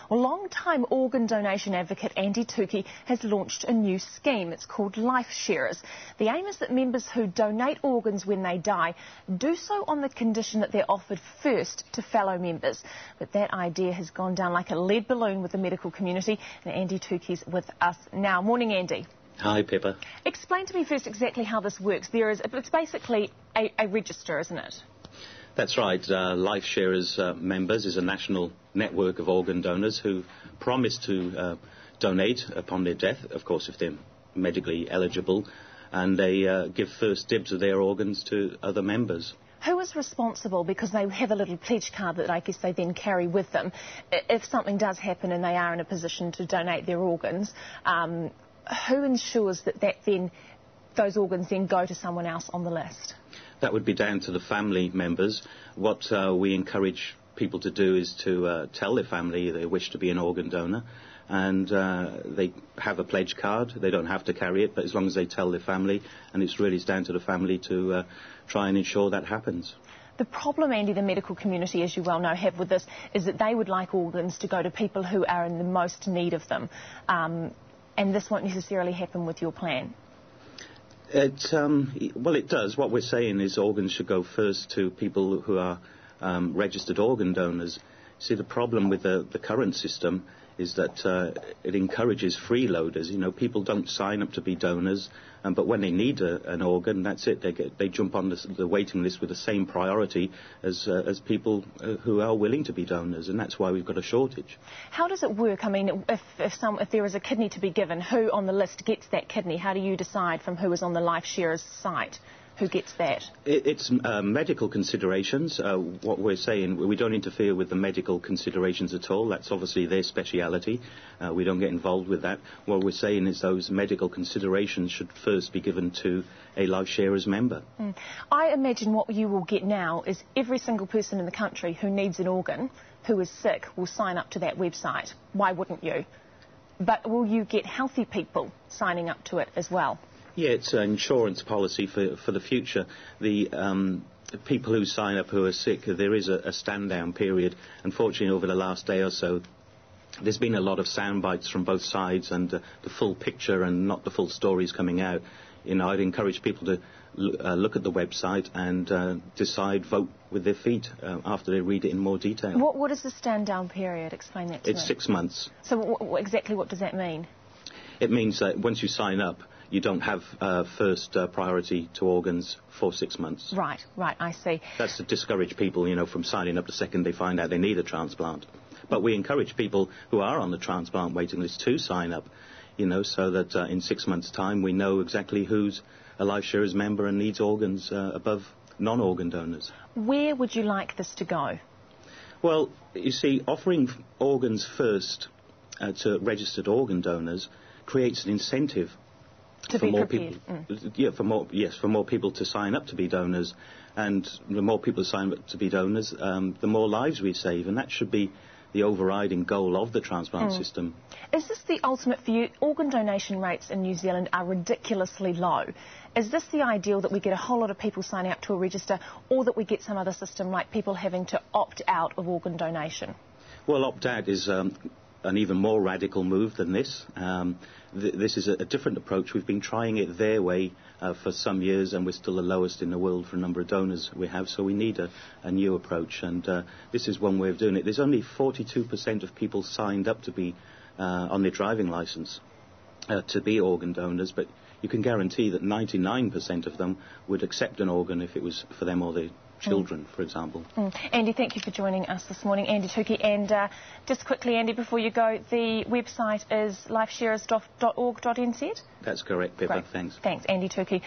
Well, long-time organ donation advocate Andy Tookey has launched a new scheme. It's called LifeSharers. The aim is that members who donate organs when they die do so on the condition that they're offered first to fellow members. But that idea has gone down like a lead balloon with the medical community, and Andy Tookey's with us now. Morning, Andy. Hi, Pippa. Explain to me first exactly how this works. It's basically a register, isn't it? That's right. LifeSharers members is a national network of organ donors who promise to donate upon their death, of course, if they're medically eligible, and they give first dibs of their organs to other members. Who is responsible, because they have a little pledge card that I guess they then carry with them, if something does happen and they are in a position to donate their organs, who ensures that those organs then go to someone else on the list? That would be down to the family members. What we encourage people to do is to tell their family they wish to be an organ donor, and they have a pledge card. They don't have to carry it, but as long as they tell their family, and it's really down to the family to try and ensure that happens. The problem, Andy, the medical community, as you well know, have with this is that they would like organs to go to people who are in the most need of them, and this won't necessarily happen with your plan. Well, it does. What we're saying is organs should go first to people who are registered organ donors. See, the problem with the current system is that it encourages freeloaders. You know, people don't sign up to be donors, but when they need an organ, that's it. They jump on the waiting list with the same priority as people who are willing to be donors, and that's why we've got a shortage. How does it work? I mean, if there is a kidney to be given, who on the list gets that kidney? How do you decide from who is on the LifeSharers site? Who gets that? It's medical considerations. What we're saying, we don't interfere with the medical considerations at all. That's obviously their speciality. We don't get involved with that. What we're saying is those medical considerations should first be given to a LifeSharers member. I imagine what you will get now is every single person in the country who needs an organ, who is sick, will sign up to that website. Why wouldn't you? But will you get healthy people signing up to it as well? Yeah, it's an insurance policy for the future. The people who sign up who are sick, there is a stand-down period. Unfortunately, over the last day or so, there's been a lot of sound bites from both sides, and the full picture and not the full stories coming out. You know, I'd encourage people to look at the website and vote with their feet after they read it in more detail. What is the stand-down period? Explain that to me. It's 6 months. So exactly what does that mean? It means that once you sign up, you don't have first priority to organs for 6 months. Right, I see. That's to discourage people, you know, from signing up the second they find out they need a transplant. But we encourage people who are on the transplant waiting list to sign up, you know, so that in 6 months' time we know exactly who's a LifeSharers member and needs organs above non-organ donors. Where would you like this to go? Well, you see, offering organs first to registered organ donors creates an incentive for more people, for more people to sign up to be donors, and the more people sign up to be donors, the more lives we save, and that should be the overriding goal of the transplant system. Is this the ultimate for you? Organ donation rates in New Zealand are ridiculously low. Is this the ideal, that we get a whole lot of people signing up to a register, or that we get some other system like people having to opt out of organ donation? Well, opt out is an even more radical move than this. This is a different approach. We've been trying it their way for some years, and we're still the lowest in the world for a number of donors we have, so we need a new approach, and this is one way of doing it. There's only 42% of people signed up to be on their driving licence to be organ donors, but you can guarantee that 99% of them would accept an organ if it was for them or their children, for example. Andy, thank you for joining us this morning. Andy Tookey. And just quickly, Andy, before you go, the website is lifesharers.org.nz? That's correct, Pippa. Great. Thanks. Thanks, Andy Tookey.